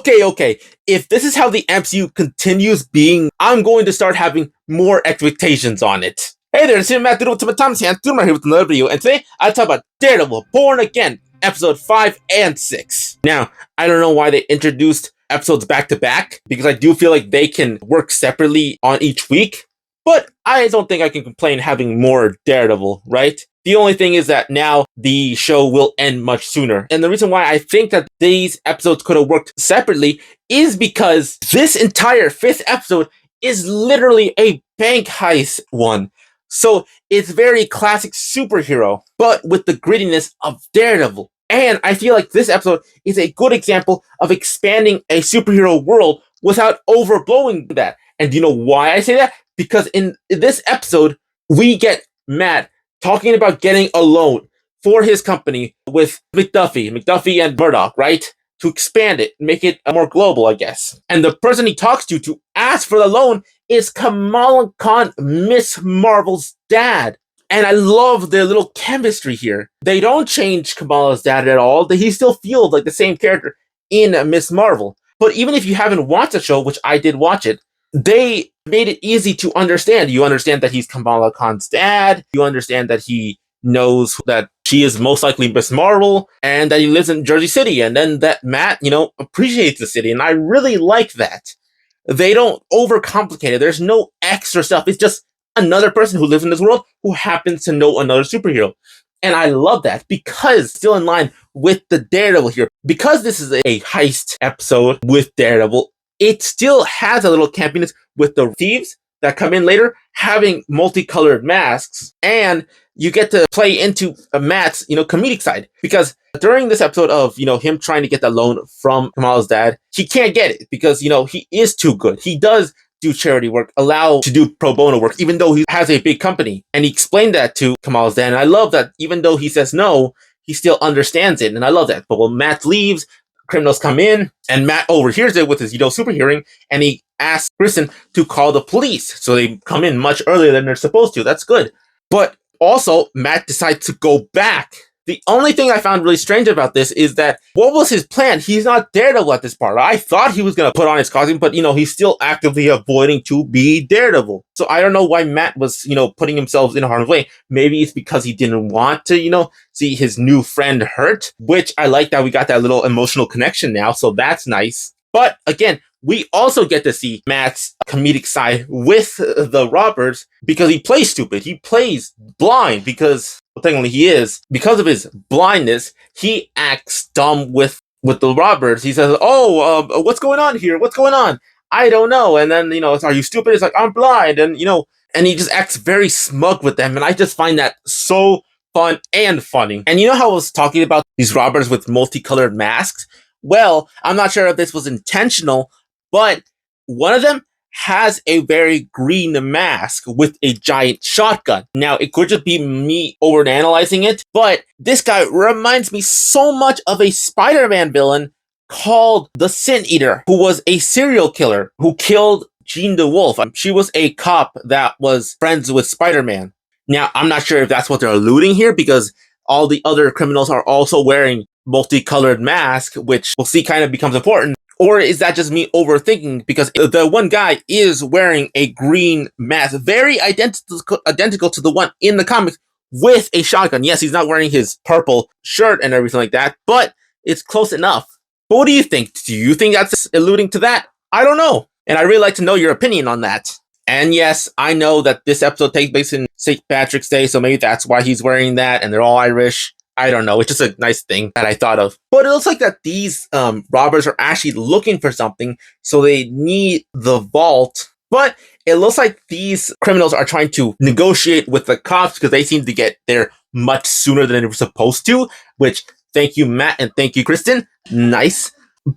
Okay. If this is how the MCU continues being, I'm going to start having more expectations on it. Hey there, it's Matt Doodle to my Thomas here with another video, and today I talk about Daredevil, Born Again, episode 5 and 6. Now, I don't know why they introduced episodes back to back, because I do feel like they can work separately on each week, but I don't think I can complain having more Daredevil, right? The only thing is that now the show will end much sooner. And the reason why I think that these episodes could have worked separately is because this entire 5th episode is literally a bank heist one. So it's very classic superhero, but with the grittiness of Daredevil. And I feel like this episode is a good example of expanding a superhero world without overblowing that. And do you know why I say that? Because in this episode, we get Matt talking about getting a loan for his company with McDuffie and Murdoch, right? To expand it, make it more global, I guess. And the person he talks to ask for the loan is Kamala Khan, Miss Marvel's dad. And I love their little chemistry here. They don't change Kamala's dad at all. He still feels like the same character in Miss Marvel. But even if you haven't watched the show, which I did watch it, they made it easy to understand. You understand that he's Kamala Khan's dad. You understand that he knows that she is most likely Miss Marvel and that he lives in Jersey City. And then that Matt, appreciates the city. And I really like that. They don't overcomplicate it. There's no extra stuff. It's just another person who lives in this world who happens to know another superhero. And I love that because still in line with the Daredevil here. Because this is a heist episode with Daredevil, it still has a little campiness with the thieves that come in later having multicolored masks, and you get to play into Matt's, comedic side, because during this episode of, him trying to get the loan from Kamala's dad, he can't get it because, he is too good. He does do charity work, allow to do pro bono work, even though he has a big company. And he explained that to Kamala's dad, and I love that even though he says no, he still understands it, and I love that. But when Matt leaves, criminals come in, and Matt overhears it with his, super hearing, and he asks Kristen to call the police. So they come in much earlier than they're supposed to. That's good. But also, Matt decides to go back. The only thing I found really strange about this is that, what was his plan? He's not Daredevil at this part. I thought he was going to put on his costume, but, he's still actively avoiding to be Daredevil. So I don't know why Matt was, putting himself in harm's way. Maybe it's because he didn't want to, see his new friend hurt, which I like that we got that little emotional connection now. So that's nice. But again, we also get to see Matt's comedic side with the robbers because he plays stupid. He plays blind because, well, technically he is. Because of his blindness, he acts dumb with the robbers. He says, what's going on here? What's going on? I don't know. And then, it's, are you stupid? It's like, I'm blind. And, and he just acts very smug with them. And I just find that so fun and funny. And you know how I was talking about these robbers with multicolored masks? Well, I'm not sure if this was intentional, but one of them has a very green mask with a giant shotgun. Now, it could just be me overanalyzing it, but this guy reminds me so much of a Spider-Man villain called the Sin Eater, who was a serial killer who killed Jean DeWolf. She was a cop that was friends with Spider-Man. Now, I'm not sure if that's what they're alluding here, because all the other criminals are also wearing multicolored masks, which we'll see kind of becomes important. Or is that just me overthinking? Because the one guy is wearing a green mask, very identical to the one in the comics, with a shotgun. Yes, he's not wearing his purple shirt and everything like that, but it's close enough. But what do you think? Do you think that's alluding to that? I don't know. And I'd really like to know your opinion on that. And yes, I know that this episode takes place in St. Patrick's Day, so maybe that's why he's wearing that, and they're all Irish. I don't know. It's just a nice thing that I thought of. But it looks like that these robbers are actually looking for something, so they need the vault. But it looks like these criminals are trying to negotiate with the cops because they seem to get there much sooner than they were supposed to, which, thank you, Matt, and thank you, Kristen. Nice.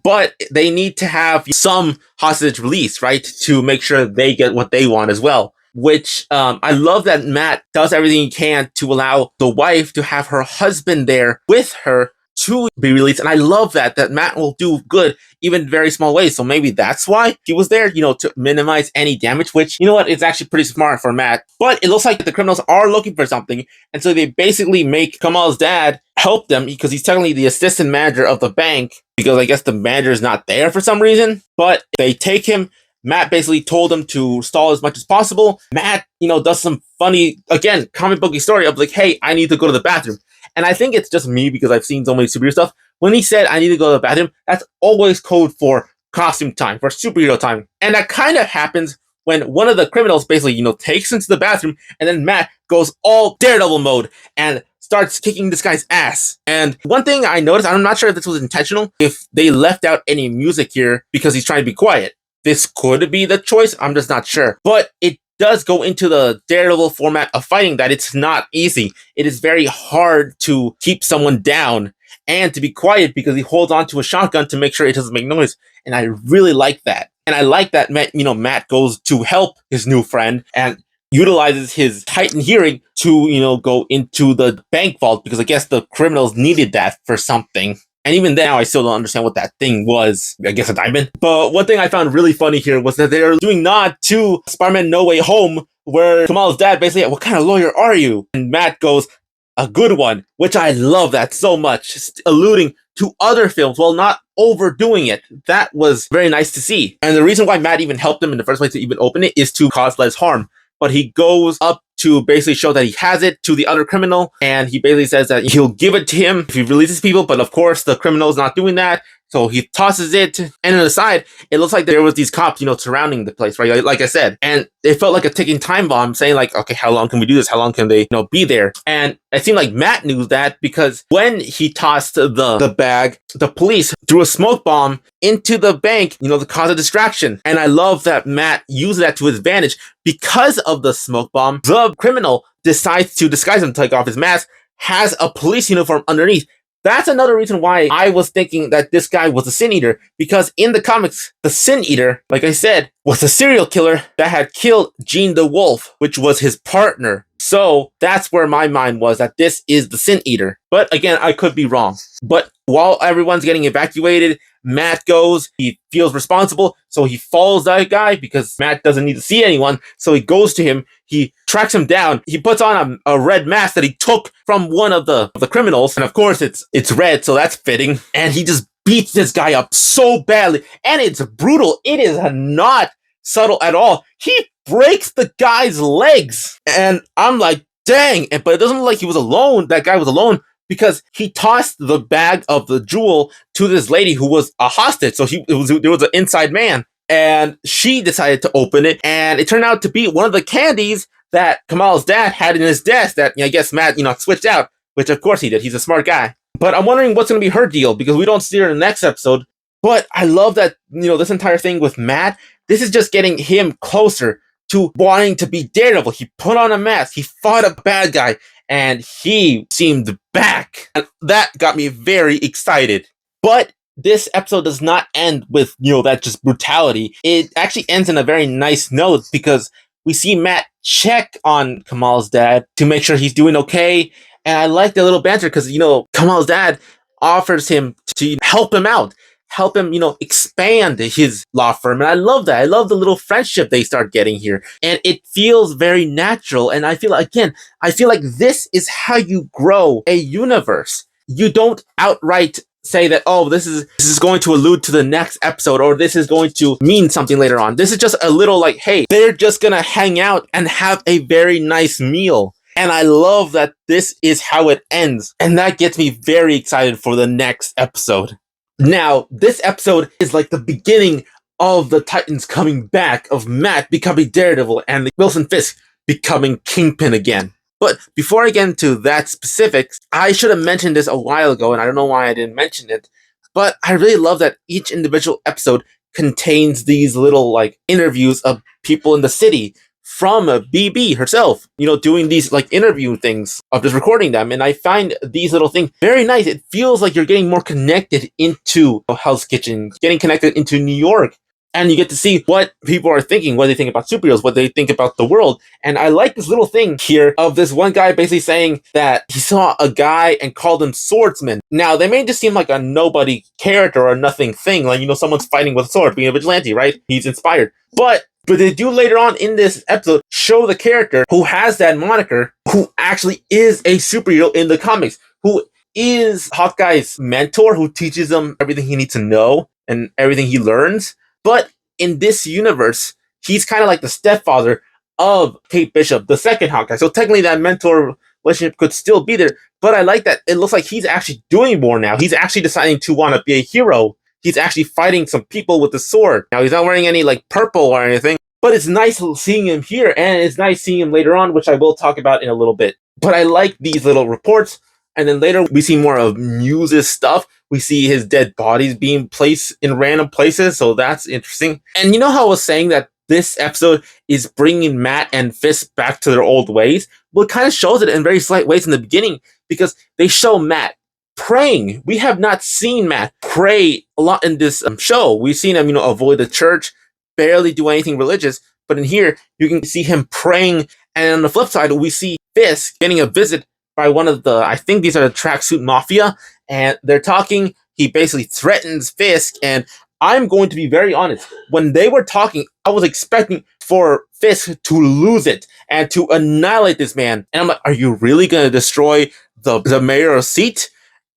But they need to have some hostage release, right, to make sure they get what they want as well. Which I love that Matt does everything he can to allow the wife to have her husband there with her to be released. And I love that Matt will do good even in very small ways. So maybe that's why he was there, to minimize any damage, which, it's actually pretty smart for Matt. But it looks like the criminals are looking for something. And so they basically make Kamal's dad help them because he's technically the assistant manager of the bank, because I guess the manager is not there for some reason. But they take him. Matt basically told him to stall as much as possible. Matt, does some funny, again, comic booky story of like, hey, I need to go to the bathroom. And I think it's just me because I've seen so many superhero stuff. When he said, I need to go to the bathroom, that's always code for costume time, for superhero time. And that kind of happens when one of the criminals basically, takes him to the bathroom, and then Matt goes all Daredevil mode and starts kicking this guy's ass. And one thing I noticed, I'm not sure if this was intentional, if they left out any music here because he's trying to be quiet. This could be the choice, I'm just not sure. But it does go into the Daredevil format of fighting that it's not easy. It is very hard to keep someone down and to be quiet because he holds onto a shotgun to make sure it doesn't make noise. And I really like that. And I like that Matt goes to help his new friend and utilizes his heightened hearing to, go into the bank vault because I guess the criminals needed that for something. And even now, I still don't understand what that thing was. I guess a diamond. But one thing I found really funny here was that they're doing nod to Spider-Man No Way Home, where Kamal's dad basically, what kind of lawyer are you? And Matt goes, a good one, which I love that so much. Just alluding to other films while not overdoing it. That was very nice to see. And the reason why Matt even helped him in the first place to even open it is to cause less harm. But he goes up to basically show that he has it to the other criminal, and he basically says that he'll give it to him if he releases people, but of course the criminal is not doing that, so he tosses it, and on the side, it looks like there was these cops, surrounding the place, right, like I said, and it felt like a ticking time bomb, saying like, okay, how long can we do this, how long can they, be there, and it seemed like Matt knew that, because when he tossed the bag, the police threw a smoke bomb into the bank, to cause a distraction, and I love that Matt used that to his advantage. Because of the smoke bomb, the criminal decides to disguise him, take off his mask, has a police uniform underneath. That's another reason why I was thinking that this guy was a Sin Eater, because in the comics, the Sin Eater, like I said, was a serial killer that had killed Gene the Wolf, which was his partner. So that's where my mind was, that this is the Sin Eater. But again, I could be wrong. But while everyone's getting evacuated, Matt goes, he feels responsible, so he follows that guy because Matt doesn't need to see anyone. So he goes to him, he tracks him down, he puts on a red mask that he took from one of the criminals, and of course it's red, so that's fitting. And he just beats this guy up so badly, and it's brutal. It is not subtle at all. He breaks the guy's legs, and I'm like, dang. But it doesn't look like he was alone. That guy was alone, because he tossed the bag of the jewel to this lady who was a hostage. So there was an inside man, and she decided to open it, and it turned out to be one of the candies that Kamal's dad had in his desk that I guess Matt switched out, which of course he did. He's a smart guy. But I'm wondering what's going to be her deal, because we don't see her in the next episode. But I love that this entire thing with Matt. This is just getting him closer to wanting to be Daredevil. He put on a mask. He fought a bad guy. And he seemed back. And that got me very excited. But this episode does not end with, that just brutality. It actually ends in a very nice note, because we see Matt check on Kamal's dad to make sure he's doing okay. And I like the little banter because, Kamal's dad offers him to help him out. Help him, expand his law firm. And I love that. I love the little friendship they start getting here. And it feels very natural. And I feel like this is how you grow a universe. You don't outright say that, oh, this is going to allude to the next episode, or this is going to mean something later on. This is just a little like, hey, they're just gonna hang out and have a very nice meal. And I love that this is how it ends. And that gets me very excited for the next episode. Now, this episode is like the beginning of the Titans coming back, of Matt becoming Daredevil and Wilson Fisk becoming Kingpin again. But before I get into that specifics, I should have mentioned this a while ago, and I don't know why I didn't mention it, but I really love that each individual episode contains these little interviews of people in the city, from BB herself, doing these interview things of just recording them. And I find these little things very nice. It feels like you're getting more connected into Hell's Kitchen, getting connected into New York. and you get to see what people are thinking, what they think about superheroes, what they think about the world. And I like this little thing here of this one guy basically saying that he saw a guy and called him swordsman. Now, they may just seem like a nobody character or a nothing thing, like, someone's fighting with a sword, being a vigilante, right? He's inspired. But they do later on in this episode show the character who has that moniker, who actually is a superhero in the comics, who is Hawkeye's mentor, who teaches him everything he needs to know and everything he learns. But in this universe, he's kind of like the stepfather of Kate Bishop, the second Hawkeye. So technically that mentor relationship could still be there. But I like that it looks like he's actually doing more now. He's actually deciding to want to be a hero. He's actually fighting some people with the sword. Now, he's not wearing any, like, purple or anything, but it's nice seeing him here, and it's nice seeing him later on, which I will talk about in a little bit. But I like these little reports, and then later we see more of Muse's stuff. We see his dead bodies being placed in random places, so that's interesting. And you know how I was saying that this episode is bringing Matt and Fisk back to their old ways? Well, it kind of shows it in very slight ways in the beginning, because they show Matt praying. We have not seen Matt pray a lot in this show. We've seen him, avoid the church, barely do anything religious. But in here, you can see him praying. And on the flip side, we see Fisk getting a visit by one of the, I think these are the Tracksuit Mafia, and they're talking. He basically threatens Fisk, and I'm going to be very honest. When they were talking, I was expecting for Fisk to lose it and to annihilate this man. And I'm like, are you really going to destroy the mayor's seat?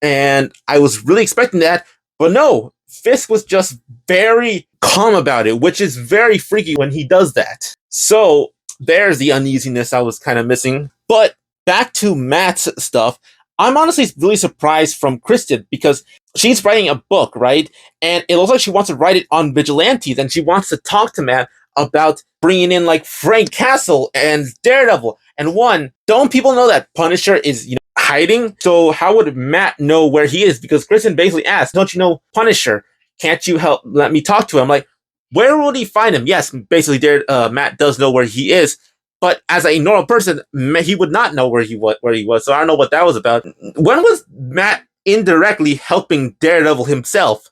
And I was really expecting that, but no, Fisk was just very calm about it, which is very freaky when he does that. So there's the uneasiness I was kind of missing. But back to Matt's stuff, I'm honestly really surprised from Kristen, because she's writing a book, right? And it looks like she wants to write it on vigilantes, and she wants to talk to Matt about bringing in, like, Frank Castle and Daredevil. And don't people know that Punisher is, hiding? So how would Matt know where he is? Because Kristen basically asked, don't you know Punisher? Can't you let me talk to him? Like, where would he find him? Yes, basically Matt does know where he is, but as a normal person, he would not know where he was. So I don't know what that was about. When was Matt indirectly helping Daredevil himself?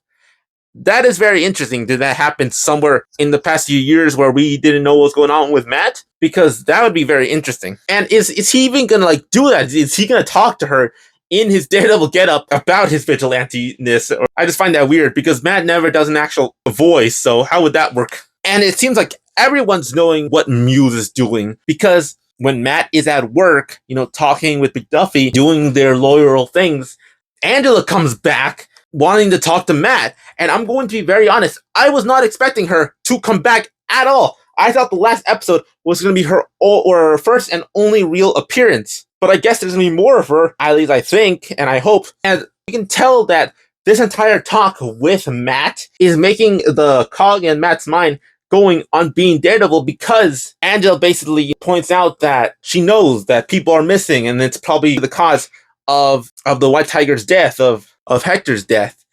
That is very interesting. Did that happen somewhere in the past few years where we didn't know what was going on with Matt? Because that would be very interesting. And is he even going to do that? Is he going to talk to her in his Daredevil getup about his vigilante-ness? Or I just find that weird, because Matt never does an actual voice, so how would that work? And it seems like everyone's knowing what Muse is doing, because when Matt is at work, talking with McDuffie, doing their loyal things, Angela comes back wanting to talk to Matt. And I'm going to be very honest, I was not expecting her to come back at all. I thought the last episode was going to be her first and only real appearance. But I guess there's going to be more of her, at least I think, and I hope. And you can tell that this entire talk with Matt is making the cog in Matt's mind going on being Daredevil, because Angela basically points out that she knows that people are missing, and it's probably the cause of the White Tiger's death, of Hector's death.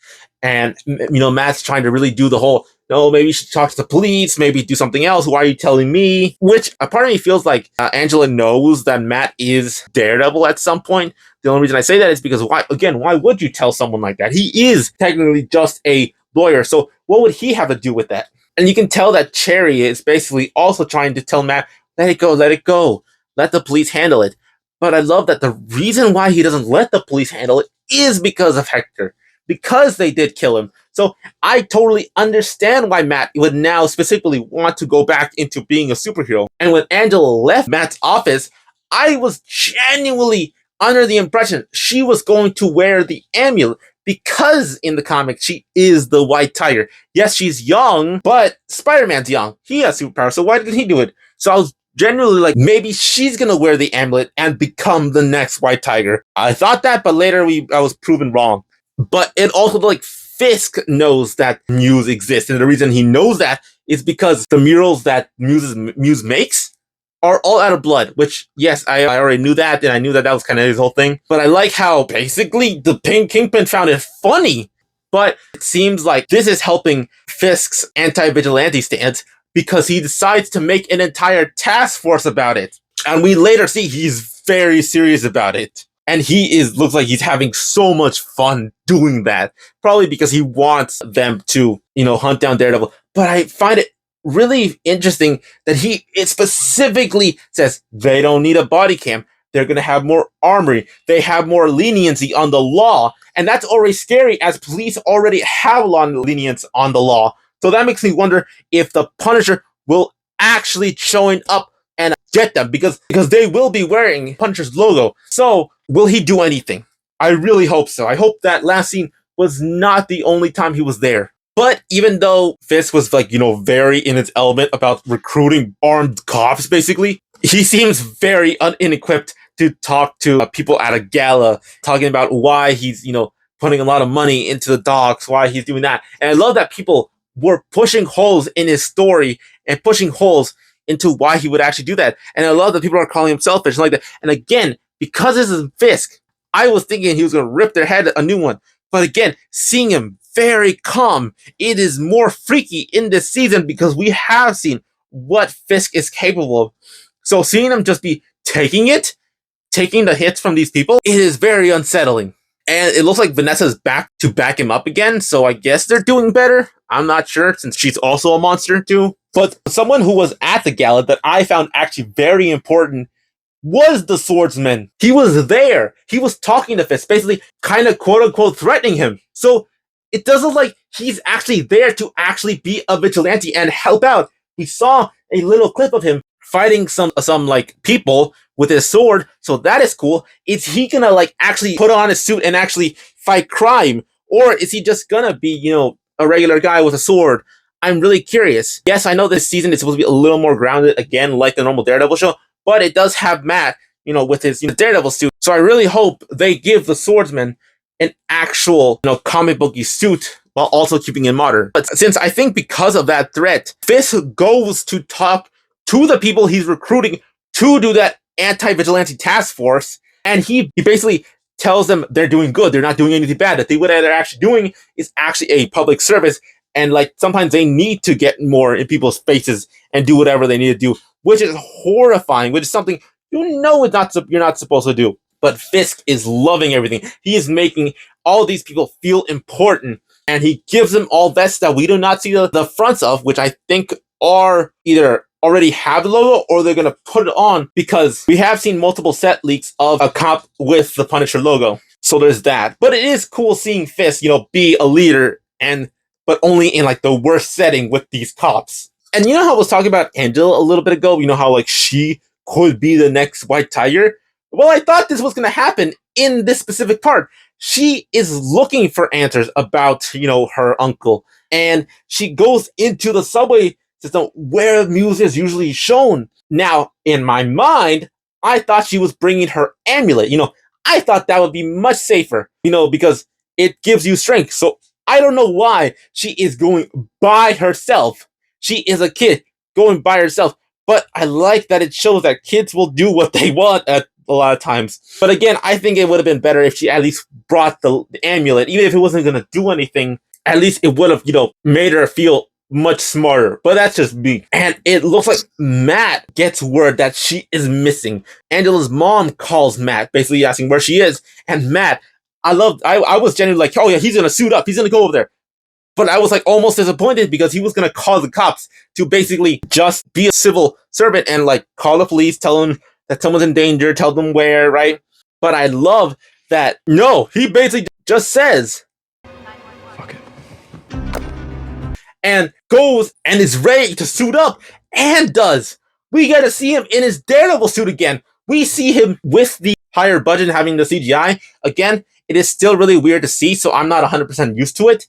And, Matt's trying to really do the whole, no, maybe you should talk to the police, maybe do something else. Why are you telling me? Which a part of me feels like Angela knows that Matt is Daredevil at some point. The only reason I say that is because, why would you tell someone like that? He is technically just a lawyer. So what would he have to do with that? And you can tell that Cherry is basically also trying to tell Matt, let it go, let the police handle it. But I love that the reason why he doesn't let the police handle it is because of Hector, because they did kill him. So I totally understand why Matt would now specifically want to go back into being a superhero. And when Angela left Matt's office, I was genuinely under the impression she was going to wear the amulet, because in the comics, she is the White Tiger. Yes, she's young, but Spider-Man's young. He has superpowers, so why didn't he do it? So I was genuinely like, maybe she's gonna wear the amulet and become the next White Tiger. I thought that, but later I was proven wrong. But it also, like, Fisk knows that Muse exists, and the reason he knows that is because the murals that Muse makes are all out of blood, which, yes, I already knew that, and I knew that was kind of his whole thing. But I like how, basically, the Kingpin found it funny, but it seems like this is helping Fisk's anti-vigilante stance, because he decides to make an entire task force about it. And we later see he's very serious about it. And looks like he's having so much fun doing that. Probably because he wants them to, hunt down Daredevil. But I find it really interesting that it specifically says they don't need a body cam. They're going to have more armory. They have more leniency on the law. And that's already scary, as police already have a lot of lenience on the law. So that makes me wonder if the Punisher will actually showing up and get them, because they will be wearing Punisher's logo. So will he do anything? I really hope so. I hope that last scene was not the only time he was there. But even though Fisk was like, very in his element about recruiting armed cops, basically, he seems very unequipped to talk to people at a gala, talking about why he's, putting a lot of money into the docks, why he's doing that. And I love that people were pushing holes in his story and pushing holes into why he would actually do that. And I love that people are calling him selfish and like that. And again, because this is Fisk, I was thinking he was going to rip their head a new one. But again, seeing him very calm, it is more freaky in this season because we have seen what Fisk is capable of. So seeing him just be taking the hits from these people, it is very unsettling. And it looks like Vanessa's back to back him up again, so I guess they're doing better. I'm not sure, since she's also a monster too. But someone who was at the gala that I found actually very important was the swordsman. He was there. He was talking to Fisk, basically kind of quote-unquote threatening him. So it does look like he's actually there to actually be a vigilante and help out. We saw a little clip of him fighting some like people with his sword, so that is cool. Is he gonna like actually put on his suit and actually fight crime? Or is he just gonna be, a regular guy with a sword? I'm really curious. Yes, I know this season is supposed to be a little more grounded, again, like the normal Daredevil show, but it does have Matt, with his Daredevil suit. So I really hope they give the swordsman an actual, comic booky suit while also keeping it modern. But since I think because of that threat, Fisk goes to talk to the people he's recruiting to do that anti-vigilante task force, and he basically tells them they're doing good, they're not doing anything bad, that what they're actually doing is actually a public service, and like sometimes they need to get more in people's faces and do whatever they need to do, which is horrifying, which is something you're not supposed to do. But Fisk is loving everything. He is making all these people feel important, and he gives them all vests that we do not see the fronts of, which I think are either already have the logo or they're going to put it on, because we have seen multiple set leaks of a cop with the Punisher logo. So there's that. But it is cool seeing Fisk, be a leader, but only in like the worst setting with these cops. And how I was talking about Angela a little bit ago, how like she could be the next White Tiger? Well, I thought this was going to happen in this specific part. She is looking for answers about, her uncle. And she goes into the subway system where music is usually shown. Now, in my mind, I thought she was bringing her amulet. I thought that would be much safer, because it gives you strength. So I don't know why she is going by herself. She is a kid going by herself. But I like that it shows that kids will do what they want at a lot of times. But again, I think it would have been better if she at least brought the amulet. Even if it wasn't going to do anything, at least it would have, made her feel much smarter. But that's just me. And it looks like Matt gets word that she is missing. Angela's mom calls Matt, basically asking where she is. And Matt, I was genuinely like, oh yeah, he's going to suit up. He's going to go over there. But I was like almost disappointed because he was going to call the cops to basically just be a civil servant and like call the police, tell them that someone's in danger, tell them where, right? But I love that, no, he basically just says, fuck it. And goes and is ready to suit up and does. We get to see him in his Daredevil suit again. We see him with the higher budget having the CGI. Again, it is still really weird to see, so I'm not 100% used to it.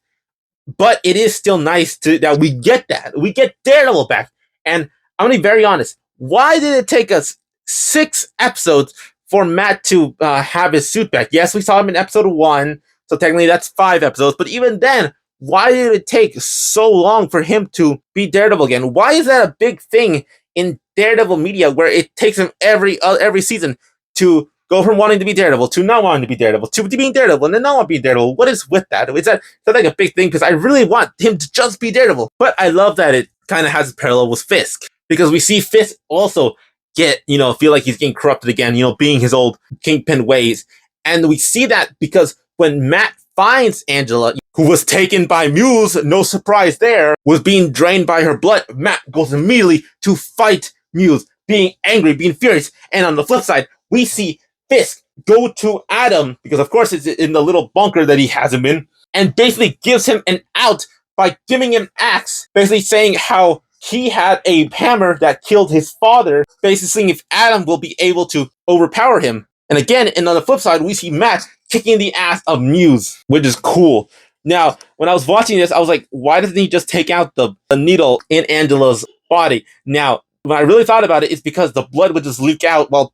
But it is still nice that we get that. We get Daredevil back. And I'm going to be very honest. Why did it take us 6 episodes for Matt to have his suit back? Yes, we saw him in episode 1. So technically that's 5 episodes. But even then, why did it take so long for him to be Daredevil again? Why is that a big thing in Daredevil media where it takes him every season to go from wanting to be Daredevil to not wanting to be Daredevil to being Daredevil and then not wanting to be Daredevil? What is with that? Is that like a big thing? Because I really want him to just be Daredevil. But I love that it kind of has a parallel with Fisk. Because we see Fisk also feel like he's getting corrupted again, being his old kingpin ways. And we see that because when Matt finds Angela, who was taken by Muse, no surprise there, was being drained by her blood. Matt goes immediately to fight Muse, being angry, being furious. And on the flip side, we see Fisk go to Adam, because of course it's in the little bunker that he has him in, and basically gives him an out by giving him axe, basically saying how he had a hammer that killed his father, basically seeing if Adam will be able to overpower him. And again, and on the flip side, we see Matt kicking the ass of Muse, which is cool. Now, when I was watching this, I was like, why doesn't he just take out the needle in Angela's body? Now, when I really thought about it, it's because the blood would just leak out while,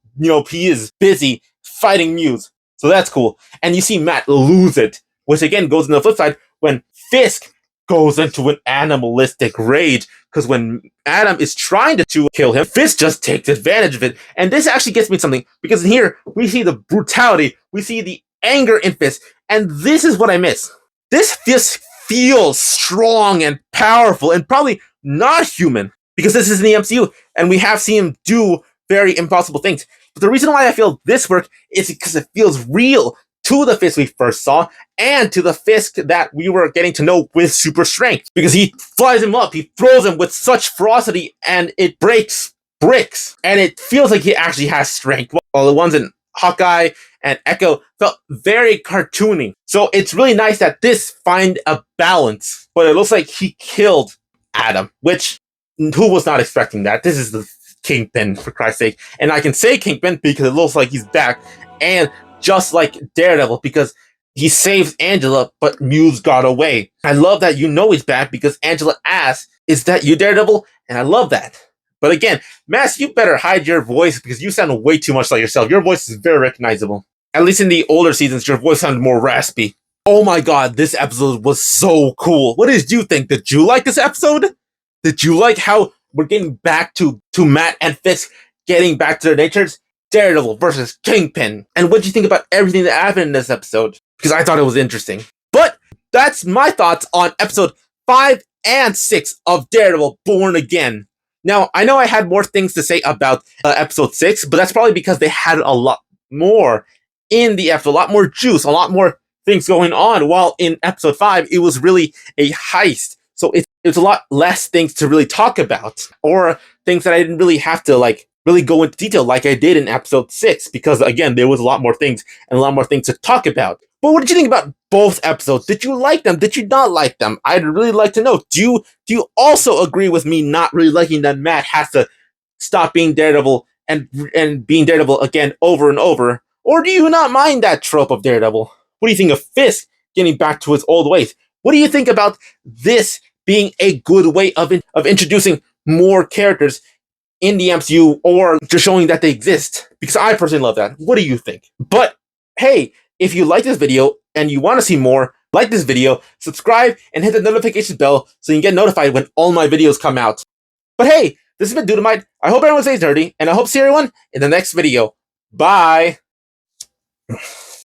he is busy fighting Muse. So that's cool. And you see Matt lose it, which again goes on the flip side when Fisk goes into an animalistic rage, because when Adam is trying to kill him, Fisk just takes advantage of it. And this actually gets me something, because in here, we see the brutality, we see the anger in Fisk, and this is what I miss. This Fisk feels strong and powerful, and probably not human, because this is in the MCU, and we have seen him do very impossible things. But the reason why I feel this work is because it feels real to the Fisk we first saw, and to the Fisk that we were getting to know with super strength. Because he flies him up, he throws him with such ferocity, and it breaks bricks. And it feels like he actually has strength. While the ones in Hawkeye and Echo felt very cartoony. So it's really nice that this find a balance. But it looks like he killed Adam, which, who was not expecting that? This is the Kingpin, for Christ's sake. And I can say Kingpin because it looks like he's back. And just like Daredevil, because he saves Angela, but Muse got away. I love that he's back because Angela asks, "Is that you, Daredevil?" And I love that. But again, Mass, you better hide your voice because you sound way too much like yourself. Your voice is very recognizable. At least in the older seasons, your voice sounded more raspy. Oh my god, this episode was so cool. What did you think? Did you like this episode? Did you like how we're getting back to Matt and Fisk getting back to their natures? Daredevil versus Kingpin. And what did you think about everything that happened in this episode? Because I thought it was interesting. But that's my thoughts on episode 5 and 6 of Daredevil Born Again. Now, I know I had more things to say about episode 6, but that's probably because they had a lot more in the episode, a lot more juice, a lot more things going on, while in episode 5, it was really a heist. So it's a lot less things to really talk about, or things that I didn't really have to, really go into detail like I did in episode 6, because, again, there was a lot more things and a lot more things to talk about. But what did you think about both episodes? Did you like them? Did you not like them? I'd really like to know. Do you also agree with me not really liking that Matt has to stop being Daredevil and being Daredevil again over and over? Or do you not mind that trope of Daredevil? What do you think of Fisk getting back to his old ways? What do you think about this being a good way of introducing more characters in the MCU, or just showing that they exist? Because I personally love that. What do you think? But hey, if you like this video and you want to see more, like this video, subscribe, and hit the notification bell so you can get notified when all my videos come out. But hey, this has been Dudamite. I hope everyone stays nerdy, and I hope to see everyone in the next video. Bye!